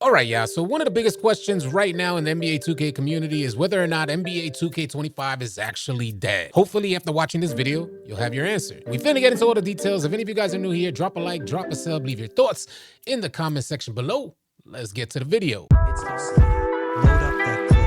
All right, yeah. So one of the biggest questions right now in the NBA 2K community is whether or not NBA 2K25 is actually dead. Hopefully, after watching this video, you'll have your answer. We finna get into all the details. If any of you guys are new here, drop a like, drop a sub, leave your thoughts in the comment section below. Let's get to the video. It's AllCity. Load up that clip.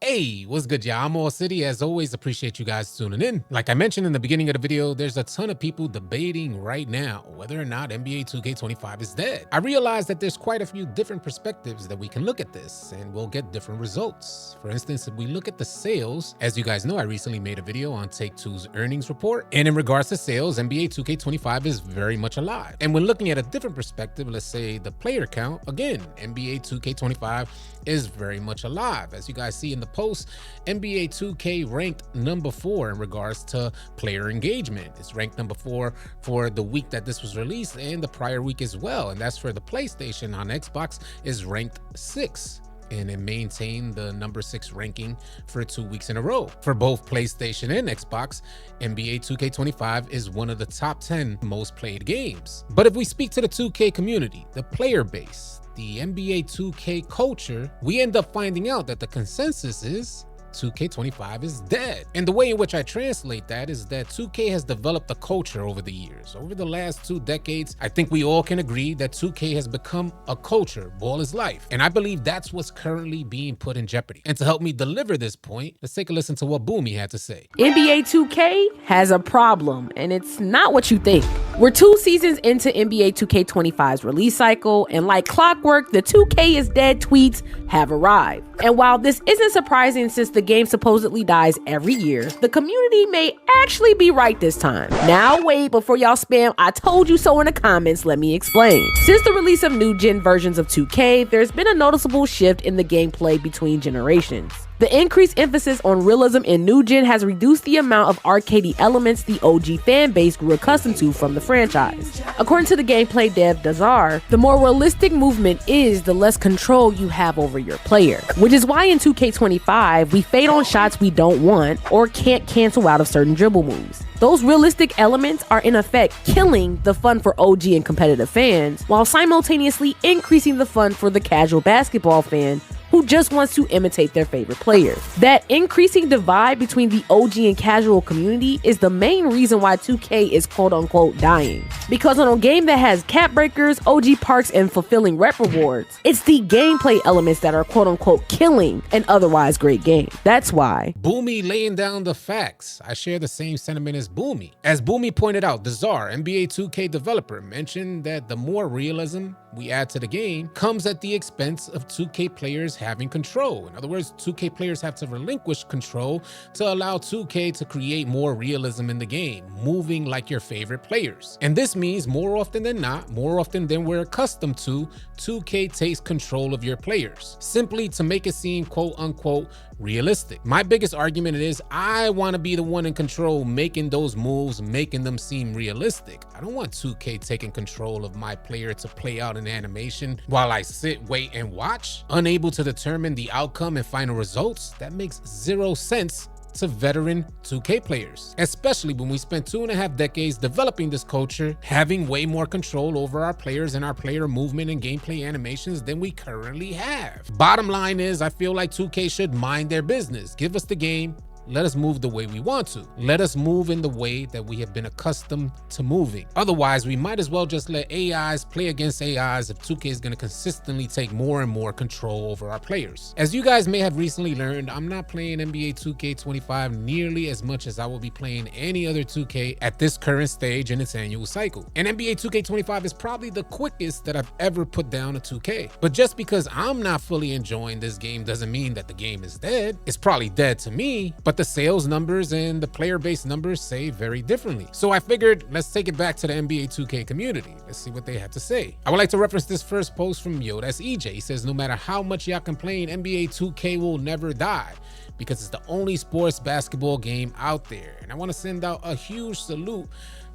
Hey, what's good, y'all? I'm AllCity. As always, appreciate you guys tuning in. Like I mentioned in the beginning of the video, there's a ton of people debating right now whether or not NBA 2K25 is dead. I realize that there's quite a few different perspectives that we can look at this, and we'll get different results. For instance, if we look at the sales, as you guys know, I recently made a video on Take-Two's earnings report, and in regards to sales, NBA 2K25 is very much alive. And when looking at a different perspective, let's say the player count, again, NBA 2K25 is very much alive. As you guys see in the post, NBA 2K ranked number 4 in regards to player engagement. It's ranked number 4 for the week that this was released and the prior week as well. And that's for the PlayStation. On Xbox is ranked 6. And it maintained the number 6 ranking for 2 weeks in a row. For both PlayStation and Xbox, NBA 2K25 is one of the top 10 most played games. But if we speak to the 2K community, the player base, the NBA 2K culture, we end up finding out that the consensus is 2K25 is dead. And the way in which I translate that is that 2K has developed a culture over the years. Over the last 2 decades, I think we all can agree that 2K has become a culture. Ball is life. And I believe that's what's currently being put in jeopardy. And to help me deliver this point, let's take a listen to what Boomy had to say. NBA 2K has a problem, and it's not what you think. We're 2 seasons into NBA 2K25's release cycle, and like clockwork, the 2K is dead tweets have arrived. And while this isn't surprising since the game supposedly dies every year, the community may actually be right this time. Now wait, before y'all spam "I told you so" in the comments, let me explain. Since the release of new gen versions of 2K, there's been a noticeable shift in the gameplay between generations. The increased emphasis on realism in new gen has reduced the amount of arcadey elements the OG fan base grew accustomed to from the franchise. According to the gameplay dev Dazar, the more realistic movement is, the less control you have over your player. Which is why in 2K25, we fade on shots we don't want or can't cancel out of certain dribble moves. Those realistic elements are in effect killing the fun for OG and competitive fans, while simultaneously increasing the fun for the casual basketball fan who just wants to imitate their favorite player. That increasing divide between the OG and casual community is the main reason why 2K is quote-unquote dying. Because on a game that has cap breakers, OG parks, and fulfilling rep rewards, it's the gameplay elements that are quote-unquote killing an otherwise great game. That's why. Boomy laying down the facts. I share the same sentiment as Boomy. As Boomy pointed out, Dazar, NBA 2K developer, mentioned that the more realism we add to the game comes at the expense of 2K players having control. In other words, 2K players have to relinquish control to allow 2K to create more realism in the game, moving like your favorite players. And this means more often than not, more often than we're accustomed to, 2K takes control of your players, simply to make it seem quote unquote realistic. My biggest argument is I want to be the one in control, making those moves, making them seem realistic. I don't want 2K taking control of my player to play out an animation while I sit, wait, and watch, unable to determine the outcome and final results. That makes 0 sense to veteran 2K players, especially when we spent 2.5 decades developing this culture, having way more control over our players and our player movement and gameplay animations than we currently have. Bottom line is, I feel like 2K should mind their business. Give us the game. Let us move the way we want to. Let us move in the way that we have been accustomed to moving. Otherwise, we might as well just let AIs play against AIs if 2K is going to consistently take more and more control over our players. As you guys may have recently learned, I'm not playing NBA 2K25 nearly as much as I will be playing any other 2K at this current stage in its annual cycle. And NBA 2K25 is probably the quickest that I've ever put down a 2K. But just because I'm not fully enjoying this game doesn't mean that the game is dead. It's probably dead to me, but the sales numbers and the player base numbers say very differently. So I figured, let's take it back to the NBA 2K community. Let's see what they have to say. I would like to reference this first post from that's EJ. He says, no matter how much y'all complain, NBA 2K will never die because it's the only sports basketball game out there. And I want to send out a huge salute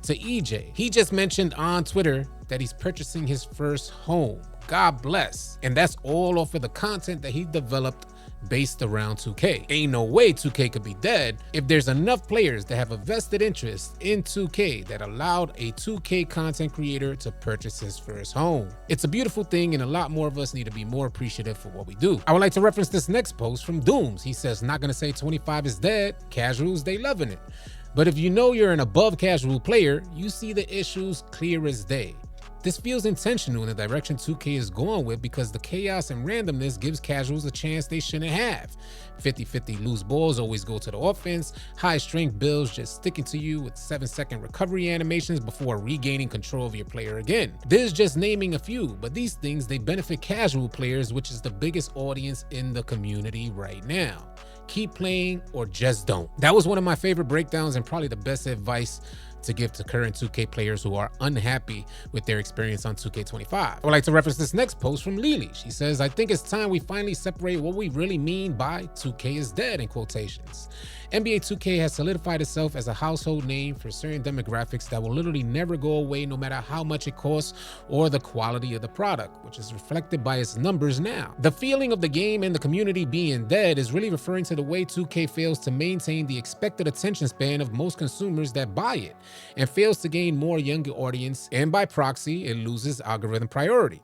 to EJ. He just mentioned on Twitter that he's purchasing his first home. God bless. And that's all off of the content that he developed based around 2K. Ain't no way 2K could be dead if there's enough players that have a vested interest in 2K that allowed a 2K content creator to purchase his first home. It's a beautiful thing, and a lot more of us need to be more appreciative for what we do. I would like to reference this next post from Dooms. He says, not gonna say 25 is dead, casuals, they loving it. But if you know you're an above casual player, you see the issues clear as day. This feels intentional in the direction 2K is going with because the chaos and randomness gives casuals a chance they shouldn't have. 50-50 loose balls always go to the offense, high strength builds just sticking to you with 7-second recovery animations before regaining control of your player again. This is just naming a few, but these things, they benefit casual players, which is the biggest audience in the community right now. Keep playing or just don't. That was one of my favorite breakdowns and probably the best advice to give to current 2K players who are unhappy with their experience on 2K25. I would like to reference this next post from Lily. She says, I think it's time we finally separate what we really mean by 2K is dead in quotations. NBA 2K has solidified itself as a household name for certain demographics that will literally never go away no matter how much it costs or the quality of the product, which is reflected by its numbers now. The feeling of the game and the community being dead is really referring to the way 2K fails to maintain the expected attention span of most consumers that buy it, and fails to gain more younger audience, and by proxy, it loses algorithm priority,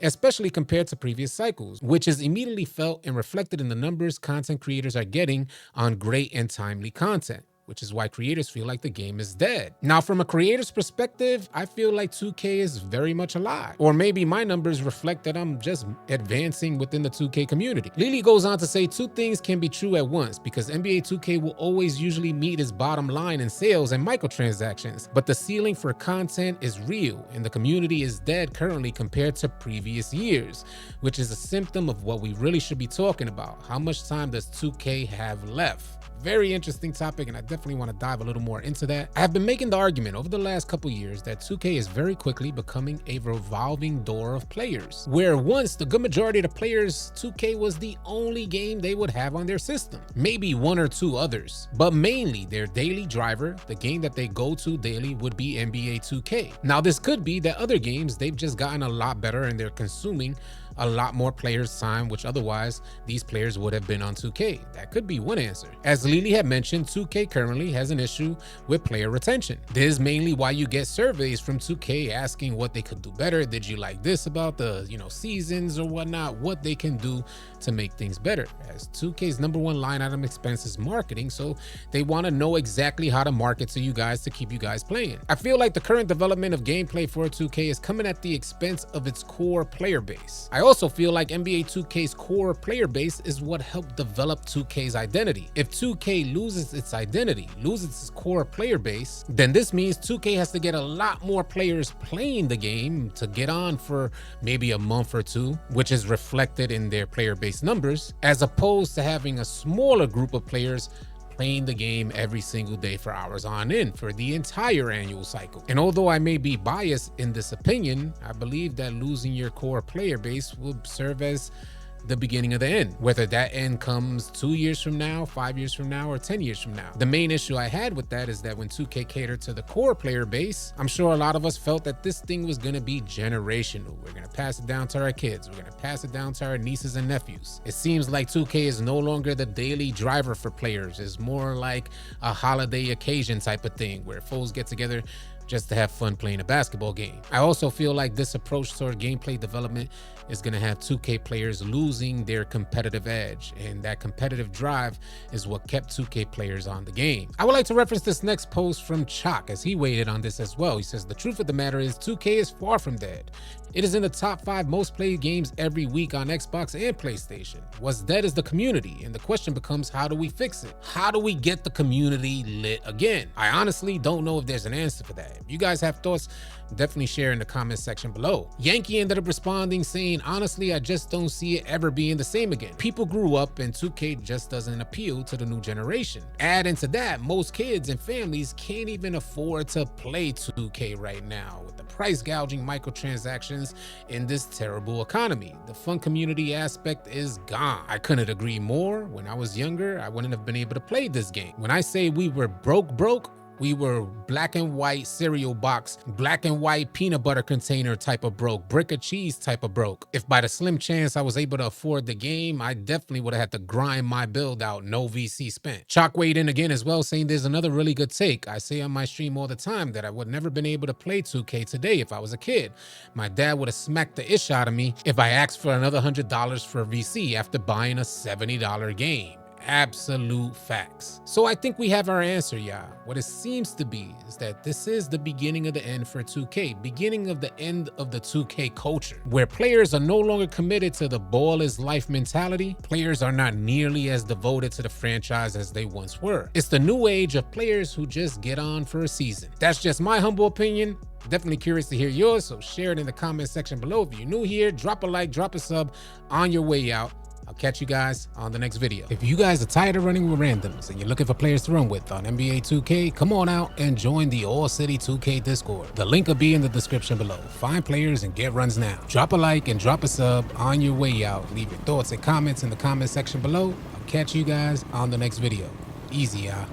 especially compared to previous cycles, which is immediately felt and reflected in the numbers content creators are getting on great and timely content, which is why creators feel like the game is dead. Now, from a creator's perspective, I feel like 2K is very much alive. Or maybe my numbers reflect that I'm just advancing within the 2K community. Lily goes on to say two things can be true at once, because NBA 2K will always usually meet its bottom line in sales and microtransactions, but the ceiling for content is real, and the community is dead currently compared to previous years, which is a symptom of what we really should be talking about. How much time does 2K have left? Very interesting topic, and I definitely want to dive a little more into that. I have been making the argument over the last couple years that 2K is very quickly becoming a revolving door of players, where once the good majority of the players, 2K was the only game they would have on their system. Maybe one or two others, but mainly their daily driver, the game that they go to daily, would be NBA 2K. Now, this could be that other games, they've just gotten a lot better and they're consuming a lot more players' time, which otherwise these players would have been on 2K. That could be one answer. As Lily had mentioned, 2K currently has an issue with player retention. This is mainly why you get surveys from 2K asking what they could do better. Did you like this about the seasons or whatnot? What they can do to make things better. As 2K's number one line item expense is marketing, so they want to know exactly how to market to you guys to keep you guys playing. I feel like the current development of gameplay for 2K is coming at the expense of its core player base. I also feel like NBA 2K's core player base is what helped develop 2K's identity. If 2K loses its identity, loses its core player base, then this means 2K has to get a lot more players playing the game to get on for maybe a month or two, which is reflected in their player base numbers, as opposed to having a smaller group of players playing the game every single day for hours on end for the entire annual cycle. And although I may be biased in this opinion, I believe that losing your core player base will serve as the beginning of the end, whether that end comes 2 years from now, 5 years from now, or 10 years from now. The main issue I had with that is that when 2K catered to the core player base, I'm sure a lot of us felt that this thing was going to be generational. We're going to pass it down to our kids. We're going to pass it down to our nieces and nephews. It seems like 2K is no longer the daily driver for players. It's more like a holiday occasion type of thing where foes get together just to have fun playing a basketball game. I also feel like this approach toward gameplay development is going to have 2K players losing their competitive edge, and that competitive drive is what kept 2K players on the game. I would like to reference this next post from Chalk as he weighed in on this as well. He says, the truth of the matter is 2K is far from dead. It is in the top 5 most played games every week on Xbox and PlayStation. What's dead is the community, and the question becomes, how do we fix it? How do we get the community lit again? I honestly don't know if there's an answer for that. If you guys have thoughts, definitely share in the comment section below. Yankee ended up responding saying, honestly, I just don't see it ever being the same again. People grew up and 2K just doesn't appeal to the new generation. Add into that, most kids and families can't even afford to play 2K right now with the price gouging microtransactions in this terrible economy. The fun community aspect is gone. I couldn't agree more. When I was younger, I wouldn't have been able to play this game. When I say we were broke, We were black and white cereal box, black and white peanut butter container type of broke, brick of cheese type of broke. If by the slim chance I was able to afford the game, I definitely would have had to grind my build out, no VC spent. Chalk weighed in again as well, saying there's another really good take. I say on my stream all the time that I would never been able to play 2K today if I was a kid. My dad would have smacked the ish out of me if I asked for another $100 for VC after buying a $70 game. Absolute facts. So I think we have our answer, y'all. What it seems to be is that this is the beginning of the end for 2K, beginning of the end of the 2K culture, where players are no longer committed to the ball is life mentality. Players are not nearly as devoted to the franchise as they once were. It's the new age of players who just get on for a season. That's just my humble opinion. Definitely curious to hear yours, so share it in the comment section below. If you're new here, drop a like, drop a sub on your way out. I'll catch you guys on the next video. If you guys are tired of running with randoms and you're looking for players to run with on NBA 2K, come on out and join the AllCity 2K Discord. The link will be in the description below. Find players and get runs now. Drop a like and drop a sub on your way out. Leave your thoughts and comments in the comment section below. I'll catch you guys on the next video. Easy, y'all.